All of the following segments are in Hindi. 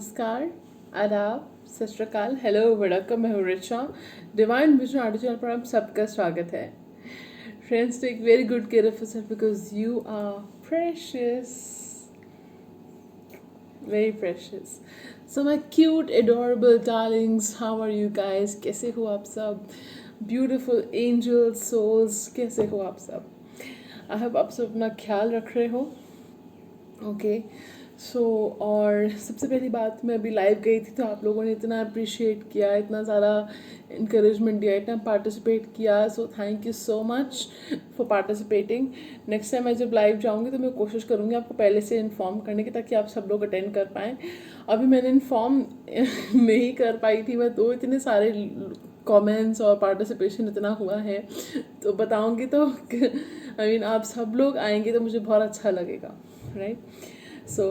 नमस्कार, आदाब, सत श्री अकाल, हेलो, वड़क्कम, मैं हूँ Richa. Divine Vision Audio channel पर आप सबका स्वागत है। Friends, take very good care of yourself because you are precious, very precious. So my cute adorable darlings, how are you guys? कैसे हो आप सब? ब्यूटिफुल एंजल सोल्स, कैसे हो आप सब? आई होप आप सब अपना ख्याल रख रहे हो। ओके सो और सबसे पहली बात, मैं अभी लाइव गई थी तो आप लोगों ने इतना अप्रिशिएट किया, इतना ज़्यादा इंकरेजमेंट दिया, इतना पार्टिसिपेट किया, so thank you so much for participating. Next time मैं जब लाइव जाऊंगी तो मैं कोशिश करूंगी आपको पहले से इन्फॉर्म करने की, ताकि आप सब लोग अटेंड कर पाएँ। अभी मैंने इन्फॉर्म नहीं कर पाई थी मैं, तो इतने सारे कमेंट्स और पार्टिसिपेशन इतना हुआ है, तो बताऊंगी तो आई मीन आप सब लोग आएंगे तो मुझे बहुत अच्छा लगेगा, राइट? सो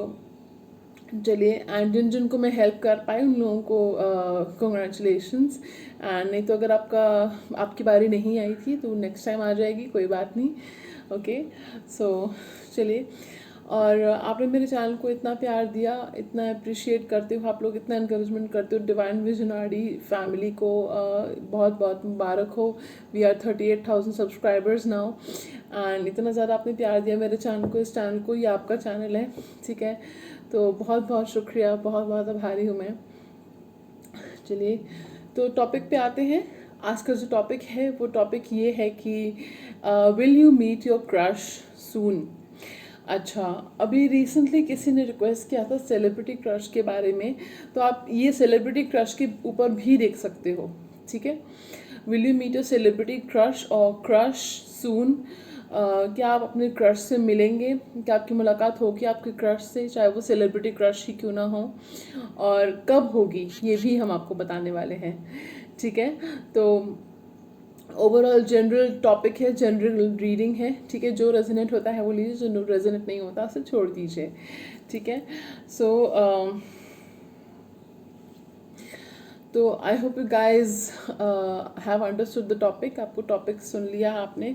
चलिए, एंड जिन जिनको मैं हेल्प कर पाई उन लोगों को कॉन्ग्रेचुलेशंस। एंड नहीं तो अगर आपकी बारी नहीं आई थी तो नेक्स्ट टाइम आ जाएगी, कोई बात नहीं। ओके सो चलिए, और आपने मेरे चैनल को इतना प्यार दिया, इतना अप्रिशिएट करते हो आप लोग, इतना इनकरेजमेंट करते हो डिवाइन विजनरी फैमिली को, बहुत बहुत मुबारक हो। We are 38,000 subscribers now, and इतना ज़्यादा आपने प्यार दिया मेरे चैनल को, इस चैनल को, ये आपका चैनल है, ठीक है? तो बहुत बहुत शुक्रिया, बहुत बहुत आभारी हूँ मैं। चलिए, तो टॉपिक पे आते हैं। आज का जो टॉपिक है वो टॉपिक ये है कि will you meet your crush soon. अच्छा, अभी रिसेंटली किसी ने रिक्वेस्ट किया था सेलिब्रिटी क्रश के बारे में, तो आप ये सेलिब्रिटी क्रश के ऊपर भी देख सकते हो, ठीक है? Will you meet your celebrity crush और क्रश सून। क्या आप अपने क्रश से मिलेंगे? क्या आपकी मुलाकात होगी आपके क्रश से, चाहे वो सेलिब्रिटी क्रश ही क्यों ना हो? और कब होगी ये भी हम आपको बताने वाले हैं, ठीक है? तो ओवरऑल जनरल टॉपिक है, जनरल रीडिंग है, ठीक है? जो रेजोनेट होता है वो लीजिए, जो रेजोनेट नहीं होता उसे छोड़ दीजिए, ठीक है? सो तो I hope you guys have understood the topic. आपको टॉपिक सुन लिया आपने,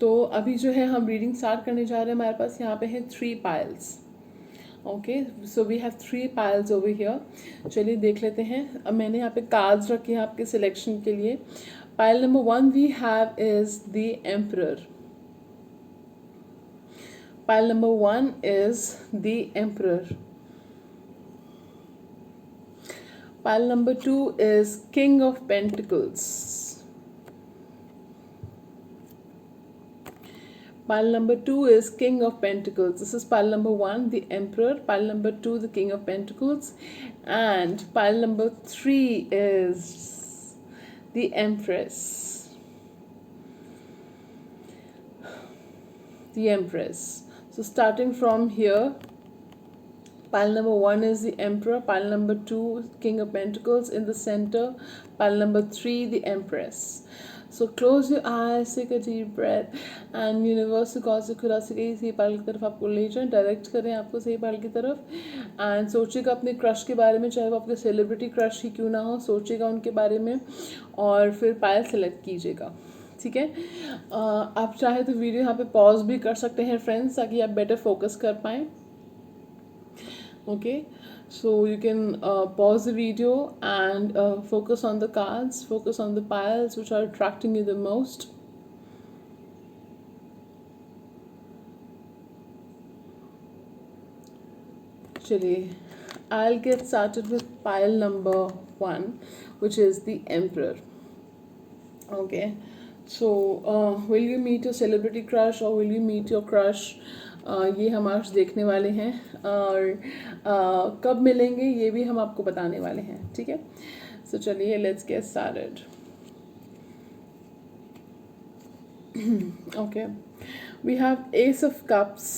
तो अभी जो है हम रीडिंग स्टार्ट करने जा रहे हैं। हमारे पास यहाँ पे है 3 piles. Okay, so we have 3 piles over here. चलिए देख लेते हैं। अब मैंने यहाँ पे कार्ड्स रखे हैं आपके सिलेक्शन के लिए। Pile number 1 we have is the emperor. Pile number 1 is the emperor. Pile number 2 is King of Pentacles. Pile number 2 is King of Pentacles. This is pile number 1, the Emperor. Pile number 2, the King of Pentacles. And pile number 3 is the Empress. The Empress. So starting from here, pile number 1 is the Emperor, pile number 2 King of Pentacles, in the center pile number 3 the Empress. So close your eyes, take a deep breath, and universe God से खुदा से कहीं सही पाल की तरफ आपको ले जाएं, डायरेक्ट करें आपको सही पाल की तरफ। एंड सोचिएगा अपने क्रश के बारे में, चाहे वो आपके सेलिब्रिटी क्रश ही क्यों ना हो, सोचिएगा उनके बारे में और फिर पायल सेलेक्ट कीजिएगा, ठीक है? आप चाहे तो वीडियो यहाँ पे पॉज भी कर सकते हैं फ्रेंड्स, ताकि आप बेटर फोकस कर पाएँ। Okay, so you can pause the video and focus on the cards, focus on the piles which are attracting you the most. Chaliye, I'll get started with pile number 1, which is the Emperor. Okay, so will you meet your celebrity crush or will you meet your crush? ये हम आज देखने वाले हैं, और कब मिलेंगे ये भी हम आपको बताने वाले हैं, ठीक है? सो चलिए, let's get started. Okay, we have ace of cups,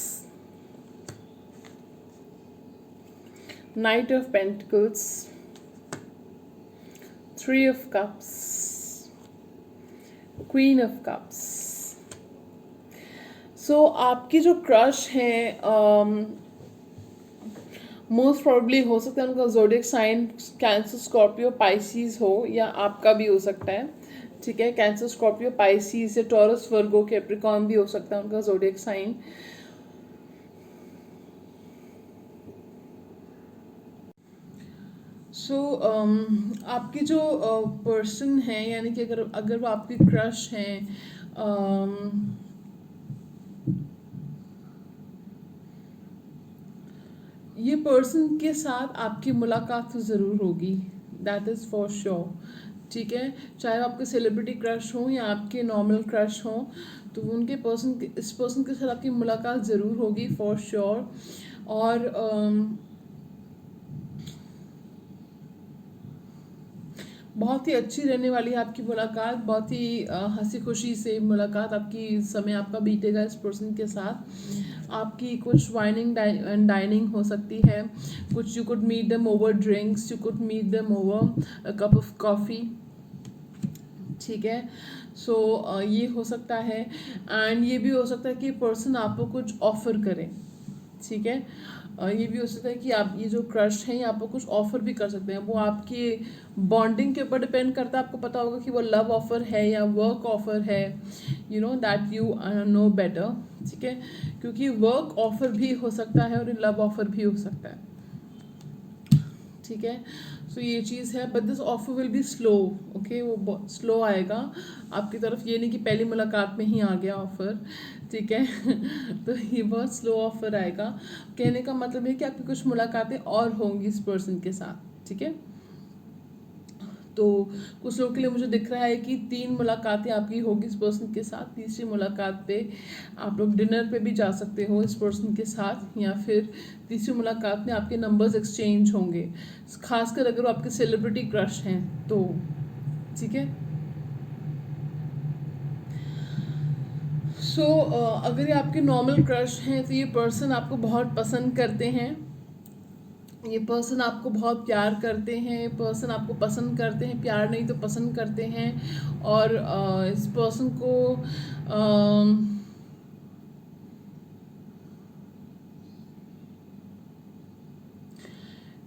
knight of pentacles, 3 of cups, queen of cups. So आपकी जो क्रश हैं, मोस्ट प्रॉब्ली हो सकता है उनका zodiac sign Cancer, Scorpio, Pisces हो, या आपका भी हो सकता है, ठीक है? कैंसर, स्कॉर्पियो, पाइसिस या टॉरस, वर्गो, कैप्रिकॉर्न भी हो सकता है उनका ज़ोडिएक साइन। सो आपके जो पर्सन है, यानी कि अगर अगर वो आपकी क्रश हैं, ये पर्सन के साथ आपकी मुलाकात तो ज़रूर होगी, दैट इज़ फॉर श्योर। ठीक है, चाहे वो आपके सेलिब्रिटी क्रश हो या आपके नॉर्मल क्रश हो, तो उनके इस पर्सन के साथ आपकी मुलाकात ज़रूर होगी फॉर श्योर। और बहुत ही अच्छी रहने वाली है आपकी मुलाकात, बहुत ही हंसी खुशी से मुलाकात आपकी, समय आपका बीतेगा इस पर्सन के साथ। आपकी कुछ वाइनिंग एंड डाइनिंग हो सकती है, कुछ you could meet them over drinks, you could meet them over a cup of coffee. ठीक है, सो ये हो सकता है। एंड ये भी हो सकता है कि पर्सन आपको कुछ ऑफर करे। ठीक है, ये भी हो सकता है कि आप, ये जो क्रश है, ये आपको कुछ ऑफर भी कर सकते हैं। वो आपकी बॉन्डिंग के ऊपर डिपेंड करता है। आपको पता होगा कि वो लव ऑफर है या वर्क ऑफर है, you know that you know better. ठीक है, क्योंकि वर्क ऑफर भी हो सकता है और लव ऑफर भी हो सकता है। ठीक है, सो ये चीज़ है, but this offer will be slow. Okay, वो स्लो आएगा आपकी तरफ, ये नहीं कि पहली मुलाकात में ही आ गया ऑफर। ठीक है तो ये बहुत स्लो ऑफर आएगा। कहने का मतलब है कि आपकी कुछ मुलाकातें और होंगी इस पर्सन के साथ। ठीक है, तो कुछ लोगों के लिए मुझे दिख रहा है कि 3 मुलाकातें आपकी होगी इस पर्सन के साथ। तीसरी मुलाकात पे आप लोग डिनर पे भी जा सकते हो इस पर्सन के साथ, या फिर तीसरी मुलाकात में आपके नंबर्स एक्सचेंज होंगे, खासकर अगर वो आपके सेलिब्रिटी क्रश हैं तो। ठीक है, सो अगर ये आपके नॉर्मल क्रश हैं तो ये पर्सन आपको बहुत पसंद करते हैं, ये पर्सन आपको बहुत प्यार करते हैं, ये पर्सन आपको पसंद करते हैं, प्यार नहीं तो पसंद करते हैं। और इस पर्सन को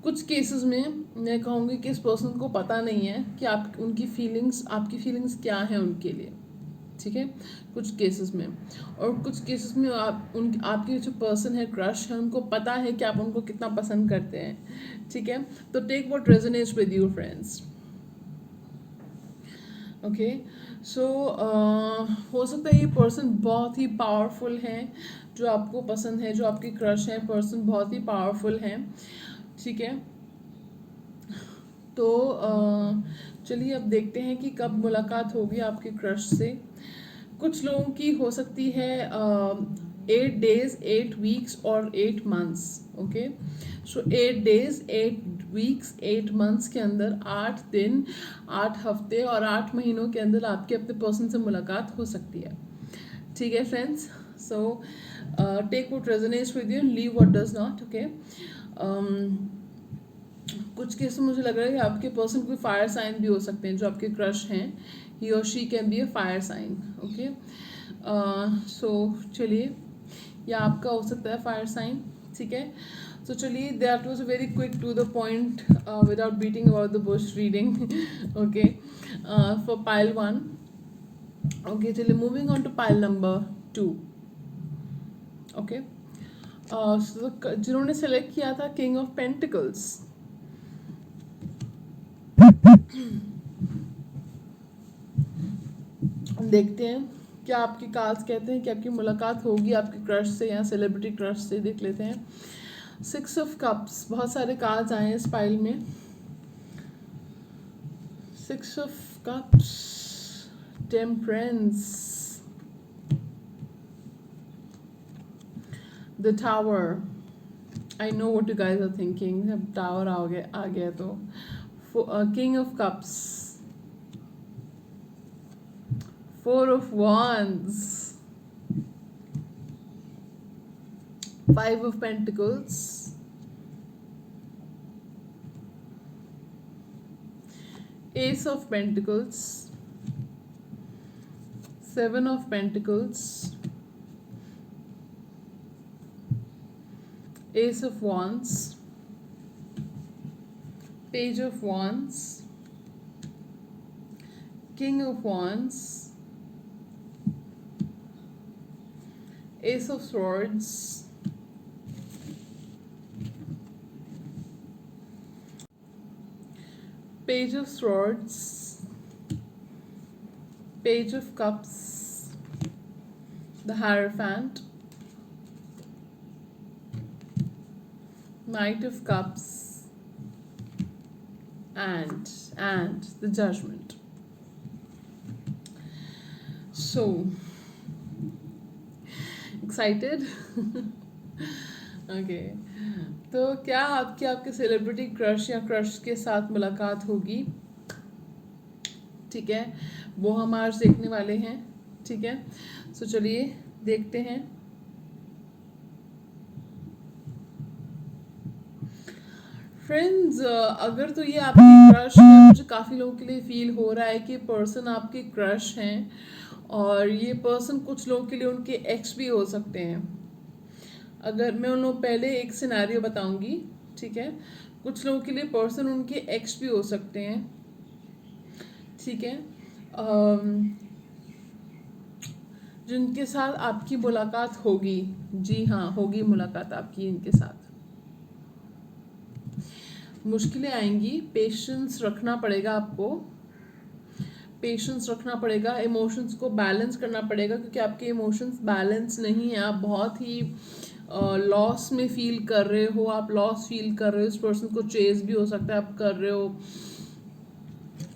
कुछ केसेस में मैं कहूँगी कि इस पर्सन को पता नहीं है कि आप उनकी फीलिंग्स, आपकी फीलिंग्स क्या हैं उनके लिए। ठीक है, कुछ केसेस में, और कुछ केसेस में आपके जो पर्सन है, क्रश है, उनको पता है कि आप उनको कितना पसंद करते हैं। ठीक है, तो take what resonates with you friends. Okay, so हो सकता है ये पर्सन बहुत ही पावरफुल है, जो आपको पसंद है, जो आपकी क्रश है, पर्सन बहुत ही पावरफुल है। ठीक है, तो चलिए अब देखते हैं कि कब मुलाकात होगी आपके क्रश से। कुछ लोगों की हो सकती है 8 days 8 weeks और 8 months। ओके, सो 8 days 8 weeks 8 months के अंदर 8 दिन 8 हफ्ते और 8 महीनों के अंदर आपके अपने पर्सन से मुलाकात हो सकती है। ठीक है friends, so take what resonates with you, leave what does not. Okay, कुछ केस में मुझे लग रहा है कि आपके पर्सन कोई फायर साइन भी हो सकते हैं, जो आपके क्रश हैं, ही और she can be a fire sign. Okay, so चलिए, या आपका हो सकता है फायर साइन। ठीक है, तो चलिए, that was a very quick to the point without beating about the bush reading. Okay, for pile 1। Okay, चलिए, moving on to pile number 2। Okay, जिन्होंने सेलेक्ट किया था किंग ऑफ पेंटिकल्स, देखते हैं क्या आपकी कार्ड्स कहते हैं कि आपकी मुलाकात होगी आपके क्रश से या सेलिब्रिटी क्रश से। देख लेते हैं। 6 of Cups, बहुत सारे कार्ड्स आए हैं इस फाइल में। 6 of Cups, temperance, the tower. I know what you guys are thinking, जब टावर आ गया तो। King of cups, 4 of Wands, 5 of Pentacles, Ace of Pentacles, 7 of Pentacles, Ace of Wands, Page of Wands, King of Wands, Ace of Swords, Page of Swords, Page of Cups, the Hierophant, Knight of Cups, and the Judgment. So excited? Okay तो क्या आपके सेलिब्रिटी क्रश या क्रश के साथ मुलाकात होगी? ठीक है, वो हम आज देखने वाले हैं। ठीक है, सो चलिए देखते हैं। फ्रेंड्स, अगर तो ये आपकी क्रश है, मुझे काफ़ी लोगों के लिए फील हो रहा है कि पर्सन आपके क्रश हैं और ये पर्सन कुछ लोगों के लिए उनके एक्स भी हो सकते हैं। अगर मैं उन लोगों पहले एक सिनेरियो बताऊंगी, ठीक है, कुछ लोगों के लिए पर्सन उनके एक्स भी हो सकते हैं। ठीक है, जिनके साथ आपकी मुलाकात होगी, जी हाँ होगी मुलाकात आपकी इनके साथ। मुश्किलें आएंगी, पेशेंस रखना पड़ेगा आपको, पेशेंस रखना पड़ेगा, इमोशंस को बैलेंस करना पड़ेगा, क्योंकि आपके इमोशंस बैलेंस नहीं है। आप बहुत ही लॉस में फील कर रहे हो, आप लॉस फील कर रहे हो, इस पर्सन को चेज भी हो सकता है आप कर रहे हो।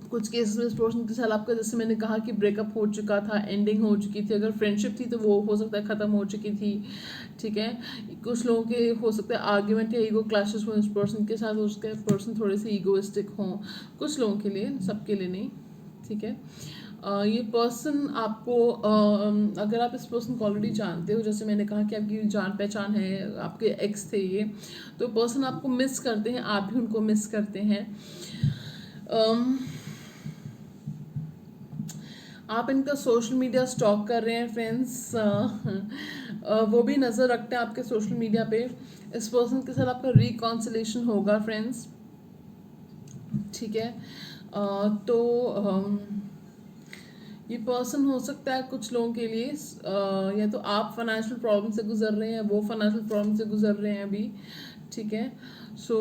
कुछ केसेस में इस पर्सन के साथ आपका, जैसे मैंने कहा कि ब्रेकअप हो चुका था, एंडिंग हो चुकी थी। अगर फ्रेंडशिप थी तो वो हो सकता है ख़त्म हो चुकी थी। ठीक है, कुछ लोगों के हो सकता है आर्ग्यूमेंट या ईगो क्लैशेस हो इस पर्सन के साथ, उसके पर्सन थोड़े से ईगोइस्टिक हों, कुछ लोगों के लिए, सबके लिए नहीं। ठीक है, ये पर्सन आपको, अगर आप इस पर्सन को ऑलरेडी जानते हो, जैसे मैंने कहा कि आपकी जान पहचान है, आपके एक्स थे ये, तो पर्सन आपको मिस करते हैं, आप भी उनको मिस करते हैं। आप इनका सोशल मीडिया स्टॉक कर रहे हैं फ्रेंड्स, वो भी नज़र रखते हैं आपके सोशल मीडिया पे। इस पर्सन के साथ आपका रिकॉन्सिलेशन होगा फ्रेंड्स। ठीक है, तो ये पर्सन हो सकता है कुछ लोगों के लिए, या तो आप फाइनेंशियल प्रॉब्लम से गुजर रहे हैं, वो फाइनेंशियल प्रॉब्लम से गुजर रहे हैं अभी। ठीक है, सो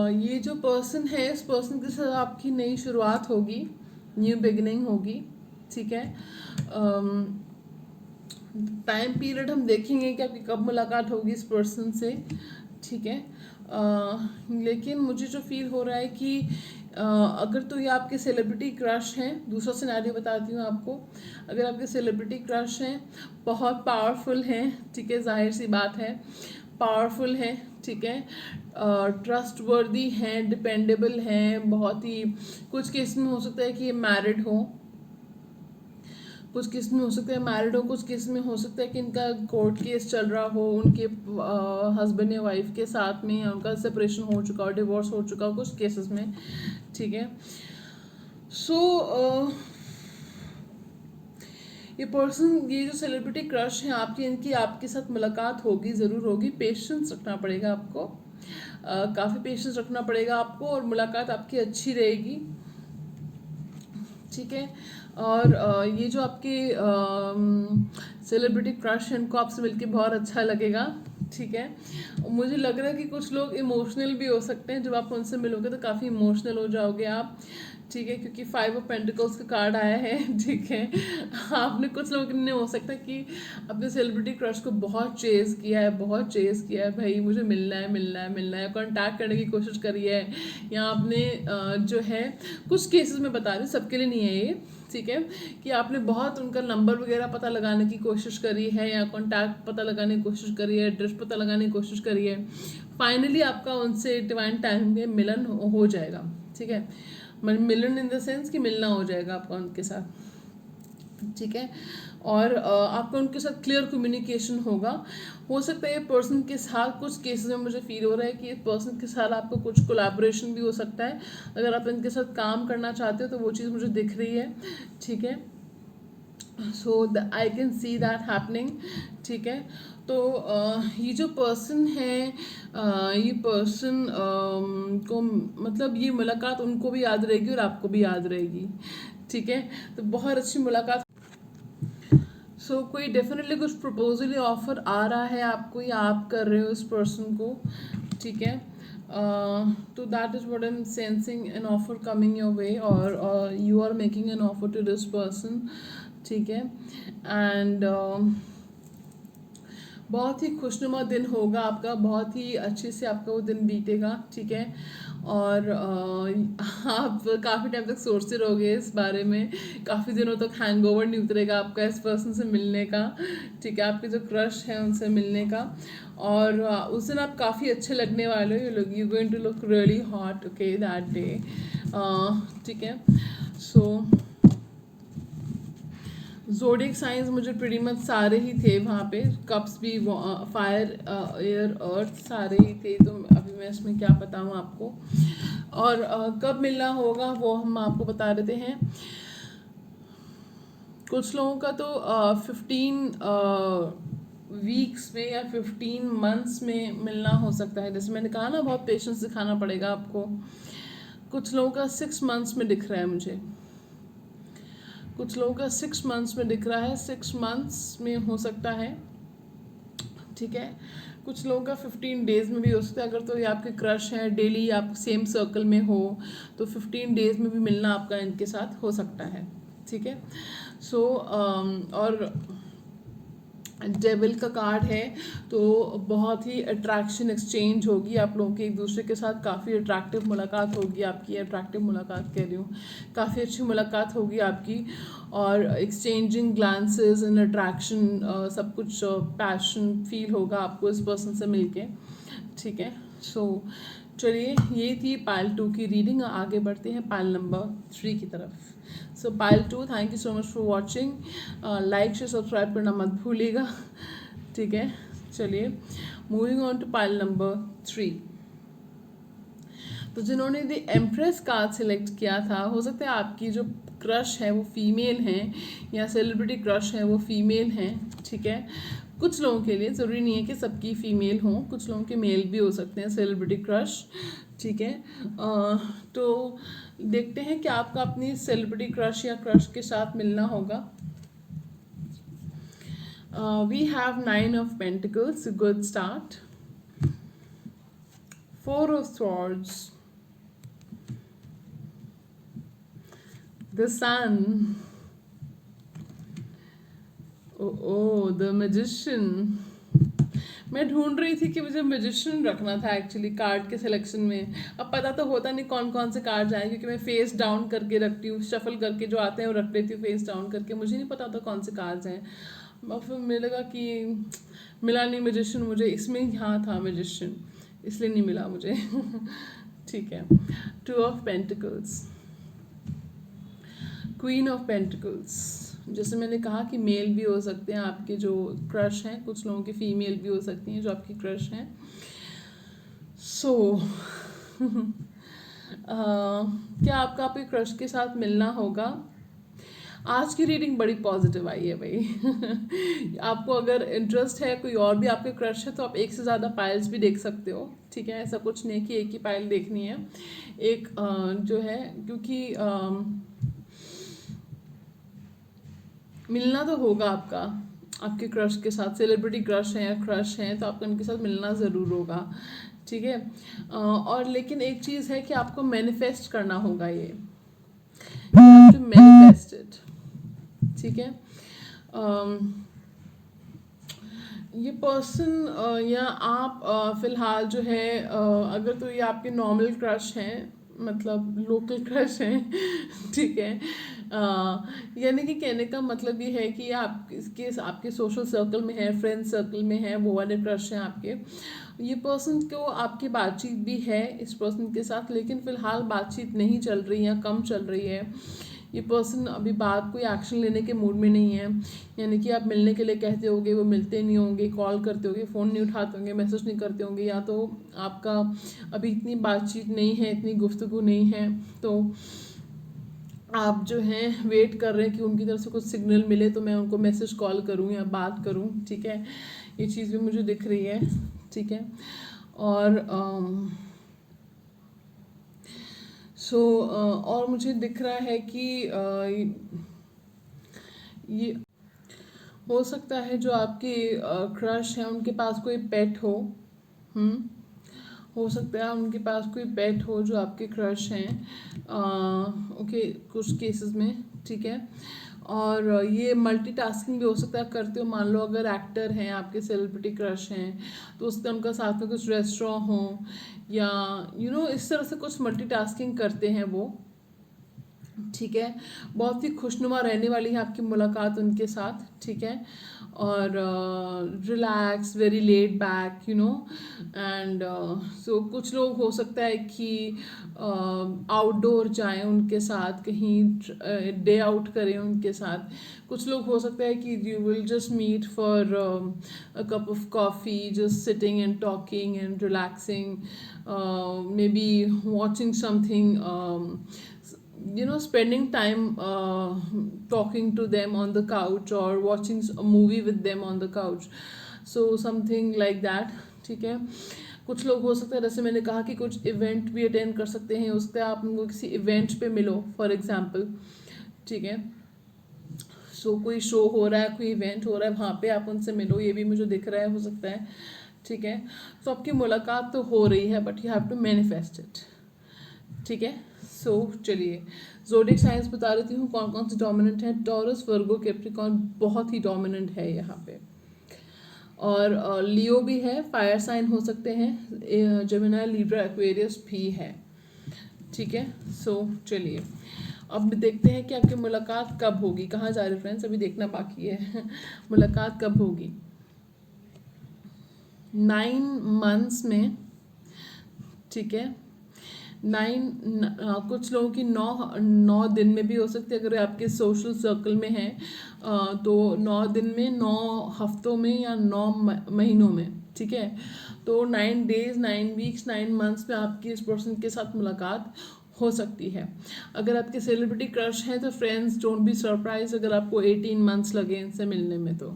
ये जो पर्सन है, इस पर्सन के साथ आपकी नई शुरुआत होगी, न्यू बिगिनिंग होगी। ठीक है, टाइम पीरियड हम देखेंगे कि आपकी कब मुलाकात होगी इस पर्सन से। ठीक है, लेकिन मुझे जो फील हो रहा है कि अगर तो ये आपके सेलिब्रिटी क्रश हैं, दूसरा सिनेरियो बताती हूँ आपको। अगर आपके सेलिब्रिटी क्रश हैं, बहुत पावरफुल हैं, ठीक है, जाहिर सी बात है, पावरफुल हैं, ठीक है, ट्रस्ट वर्दी हैं, डिपेंडेबल हैं, बहुत ही, कुछ केस में हो सकता है कि ये मैरिड हो, कुछ केस में हो सकता है मैरिड हो, कुछ केस में हो सकता है कि इनका कोर्ट केस चल रहा हो उनके हस्बैंड या वाइफ के साथ में, या उनका सेपरेशन हो चुका हो, डिवोर्स हो चुका हो कुछ केसेस में। ठीक है, सो ये पर्सन, ये जो सेलिब्रिटी क्रश है आपकी, इनकी आपके साथ मुलाकात होगी, ज़रूर होगी। पेशेंस रखना पड़ेगा आपको, काफ़ी पेशेंस रखना पड़ेगा आपको, और मुलाकात आपकी अच्छी रहेगी। ठीक है, और ये जो आपके सेलिब्रिटी क्रश है, इनको आपसे मिलके बहुत अच्छा लगेगा। ठीक है, मुझे लग रहा है कि कुछ लोग इमोशनल भी हो सकते हैं, जब आप उनसे मिलोगे तो काफ़ी इमोशनल हो जाओगे आप। ठीक है, क्योंकि 5 ऑफ पेंटिकल्स का कार्ड आया है। ठीक है, आपने, कुछ लोगों ने हो सकता है कि अपने सेलिब्रिटी क्रश को बहुत चेज किया है, बहुत चेज किया है, भाई मुझे मिलना है, मिलना है, मिलना है, कॉन्टैक्ट करने की कोशिश करी है, या आपने जो है, कुछ केसेस में बता रही हूँ, सबके लिए नहीं है ये। ठीक है, कि आपने बहुत उनका नंबर वगैरह पता लगाने की कोशिश करी है, या कॉन्टैक्ट पता लगाने की कोशिश करी है, एड्रेस पता लगाने की कोशिश करी है, फाइनली आपका उनसे डिवाइन टाइम में मिलन हो जाएगा। ठीक है, मिलन इन द सेंस कि मिलना हो जाएगा आपका उनके साथ। ठीक है, और आपका उनके साथ क्लियर कम्युनिकेशन होगा। हो सकता है ये पर्सन के साथ, कुछ केसेस में मुझे फील हो रहा है कि इस पर्सन के साथ आपको कुछ कोलैबोरेशन भी हो सकता है। अगर आप इनके साथ काम करना चाहते हो तो वो चीज़ मुझे दिख रही है। ठीक है, so I can see that happening. ठीक है, तो ये जो पर्सन है, ये पर्सन को, मतलब ये मुलाकात उनको भी याद रहेगी और आपको भी याद रहेगी। ठीक है, तो बहुत अच्छी मुलाकात सो कोई डेफिनेटली कुछ प्रपोजल या ऑफर आ रहा है आपको, या आप कर रहे हो इस पर्सन को, ठीक है। तो that is what I am sensing, an offer coming your way, और you are making an offer to this person, ठीक है। एंड बहुत ही खुशनुमा दिन होगा आपका, बहुत ही अच्छे से आपका वो दिन बीतेगा, ठीक है। और आप काफ़ी टाइम तक सोचते रहोगे इस बारे में, काफ़ी दिनों तक हैंगओवर नहीं उतरेगा आपका इस पर्सन से मिलने का, ठीक है, आपके जो क्रश हैं उनसे मिलने का। और उस दिन आप काफ़ी अच्छे लगने वाले हो, you going to look really hot, okay, that day, ठीक है। सो ज़ोडिएक साइंस मुझे प्रीटी मच सारे ही थे वहाँ पे, कप्स भी, फायर, एयर, अर्थ सारे ही थे, तो अभी मैं इसमें क्या बताऊँ आपको। और कब मिलना होगा वो हम आपको बता देते हैं। कुछ लोगों का तो 15 वीक्स में या 15 मंथ्स में मिलना हो सकता है, जैसे मैंने कहा ना, बहुत पेशेंस दिखाना पड़ेगा आपको। कुछ लोगों का 6 मंथ्स में दिख रहा है मुझे, कुछ लोगों का 6 मंथ्स में दिख रहा है, 6 मंथ्स में हो सकता है, ठीक है। कुछ लोगों का 15 डेज़ में भी हो सकता है, अगर तो ये आपके क्रश हैं, डेली आप सेम सर्कल में हो, तो 15 डेज़ में भी मिलना आपका इनके साथ हो सकता है, ठीक है। सो और डेविल का कार्ड है, तो बहुत ही अट्रैक्शन एक्सचेंज होगी आप लोगों की एक दूसरे के साथ, काफ़ी अट्रैक्टिव मुलाकात होगी आपकी, अट्रैक्टिव मुलाकात कह रही हूँ, काफ़ी अच्छी मुलाकात होगी आपकी। और एक्सचेंजिंग ग्लांसेस एंड अट्रैक्शन, सब कुछ पैशन फील होगा आपको इस पर्सन से मिलके, ठीक है। सो चलिए, ये थी पाइल 2 की रीडिंग, आगे बढ़ते हैं पाइल नंबर 3 की तरफ। So pile 2, thank you so much for watching, like share subscribe करना मत भूलिएगा, ठीक है। चलिए, moving on to pile number 3। तो जिन्होंने द एम्प्रेस कार्ड सिलेक्ट किया था, हो सकता है आपकी जो क्रश है वो फीमेल हैं, या सेलिब्रिटी क्रश है वो फीमेल हैं, ठीक है। कुछ लोगों के लिए, ज़रूरी नहीं है कि सबकी फ़ीमेल हों, कुछ लोगों के मेल भी हो सकते हैं सेलिब्रिटी क्रश, ठीक है। तो देखते हैं कि आपका अपनी सेलिब्रिटी क्रश या क्रश के साथ मिलना होगा। We have 9 of pentacles, good start, 4 of swords, the sun, oh the magician. मैं ढूंढ रही थी कि मुझे मैजिशियन रखना था एक्चुअली कार्ड के सिलेक्शन में, अब पता तो होता नहीं कौन कौन से कार्ड आए, क्योंकि मैं फेस डाउन करके रखती हूँ, शफल करके जो आते हैं वो रख लेती हूँ फेस डाउन करके, मुझे नहीं पता था कौन से कार्ड्स हैं। और फिर मुझे लगा कि मिला नहीं मैजिशियन मुझे, इसमें यहाँ था मैजिशियन, इसलिए नहीं मिला मुझे ठीक है। 2 of pentacles, queen of pentacles. जैसे मैंने कहा कि मेल भी हो सकते हैं आपके जो क्रश हैं, कुछ लोगों की फीमेल भी हो सकती हैं जो आपकी क्रश हैं। सो क्या आपका आपके क्रश के साथ मिलना होगा। आज की रीडिंग बड़ी पॉजिटिव आई है भाई आपको अगर इंटरेस्ट है, कोई और भी आपके क्रश है, तो आप एक से ज़्यादा पाइल्स भी देख सकते हो, ठीक है। ऐसा कुछ नहीं कि एक ही पाइल देखनी है, एक जो है, क्योंकि मिलना तो होगा आपका आपके क्रश के साथ, सेलिब्रिटी क्रश हैं या क्रश हैं, तो आपको उनके साथ मिलना ज़रूर होगा, ठीक है। और लेकिन एक चीज़ है कि आपको मैनिफेस्ट करना होगा, ये टू मैनिफेस्ट इट, ठीक है। ये पर्सन या आप फ़िलहाल जो है, अगर तो ये आपके नॉर्मल क्रश हैं, मतलब लोकल क्रश हैं ठीक है। यानी कि कहने का मतलब ये है कि आप इसके आपके सोशल सर्कल में है, फ्रेंड सर्कल में है, वो वाले क्रश हैं आपके। ये पर्सन को आपकी बातचीत भी है इस पर्सन के साथ, लेकिन फ़िलहाल बातचीत नहीं चल रही है, कम चल रही है। ये पर्सन अभी बात कोई एक्शन लेने के मूड में नहीं है, यानी कि आप मिलने के लिए कहते होंगे, वो मिलते नहीं होंगे, कॉल करते होंगे, फ़ोन नहीं उठाते होंगे, मैसेज नहीं करते होंगे, या तो आपका अभी इतनी बातचीत नहीं है, इतनी गुफ्तगू नहीं है, तो आप जो हैं वेट कर रहे हैं कि उनकी तरफ से कुछ सिग्नल मिले तो मैं उनको मैसेज कॉल करूं या बात करूं, ठीक है। ये चीज़ भी मुझे दिख रही है, ठीक है। और और मुझे दिख रहा है कि ये हो सकता है जो आपकी क्रश है उनके पास कोई पेट हो। हम्म हो सकता है उनके पास कोई पेट हो जो आपके क्रश हैं। ओके, कुछ केसेस में, ठीक है। और ये मल्टीटास्किंग भी हो सकता है करते हो। मान लो अगर एक्टर हैं आपके, सेलिब्रिटी क्रश हैं, तो उसका उनका साथ में कुछ रेस्टोरेंट हो, या इस तरह से कुछ मल्टीटास्किंग करते हैं वो, ठीक है। बहुत ही खुशनुमा रहने वाली है आपकी मुलाकात उनके साथ, ठीक है। और relax, very laid back, and so कुछ लोग हो सकता है कि आउटडोर जाएं उनके साथ, कहीं डे आउट करें उनके साथ। कुछ लोग हो सकता है कि you will just meet for a cup of coffee, just sitting and talking and relaxing, maybe watching something, spending time talking to them on the couch or watching a movie with them on the couch, so something like that, ठीक है। कुछ लोग हो सकता है, जैसे मैंने कहा कि कुछ इवेंट भी अटेंड कर सकते हैं उसके, आप उनको किसी इवेंट पे मिलो फॉर एग्जांपल, ठीक है। सो कोई शो हो रहा है, कोई इवेंट हो रहा है, वहाँ पे आप उनसे मिलो, ये भी मुझे दिख रहा है, हो सकता है, ठीक है। तो आपकी मुलाकात तो हो रही है, but you have to manifest it, ठीक है। सो चलिए ज़ोडिक साइंस बता देती हूँ कौन कौन से डोमिनेंट है। टॉरस, वर्गो, कैप्रिकॉर्न बहुत ही डोमिनेंट है यहाँ पे। और लियो भी है, फायर साइन हो सकते हैं, जेमिनी, लिब्रा, एक्वेरियस भी है, ठीक है। सो चलिए अब देखते हैं कि आपकी मुलाकात कब होगी। कहाँ जा रहे फ्रेंड्स, अभी देखना बाकी है मुलाकात कब होगी। 9 months में, ठीक है। कुछ लोगों की 9 दिन में भी हो सकती है, अगर आपके सोशल सर्कल में है तो 9 दिन में, 9 हफ्तों में, या 9 महीनों में, ठीक है। तो 9 days, 9 weeks, 9 months में आपकी इस पर्सन के साथ मुलाकात हो सकती है। अगर आपके सेलिब्रिटी क्रश है तो फ्रेंड्स डोंट बी सरप्राइज अगर आपको 18 months लगे इनसे मिलने में, तो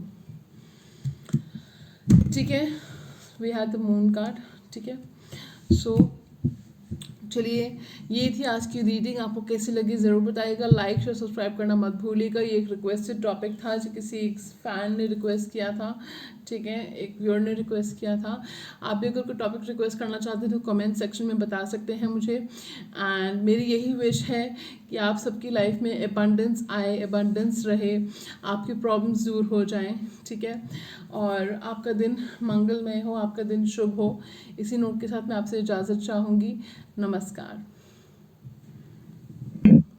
ठीक है। We have the moon card, ठीक है। सो चलिए ये थी आज की रीडिंग, आपको कैसी लगी ज़रूर बताइएगा। लाइक शेयर सब्सक्राइब करना मत भूलिएगा। ये एक रिक्वेस्टेड टॉपिक था जो किसी एक फ़ैन ने रिक्वेस्ट किया था, ठीक है, एक व्यूअर ने रिक्वेस्ट किया था। आप भी अगर कोई टॉपिक रिक्वेस्ट करना चाहते हैं तो कमेंट सेक्शन में बता सकते हैं मुझे। एंड मेरी यही विश है कि आप सबकी लाइफ में एबंडेंस आए, एबंडेंस रहे, आपकी प्रॉब्लम्स दूर हो जाएं, ठीक है। और आपका दिन मंगलमय हो, आपका दिन शुभ हो। इसी नोट के साथ मैं आपसे इजाज़त चाहूँगी। नमस्कार।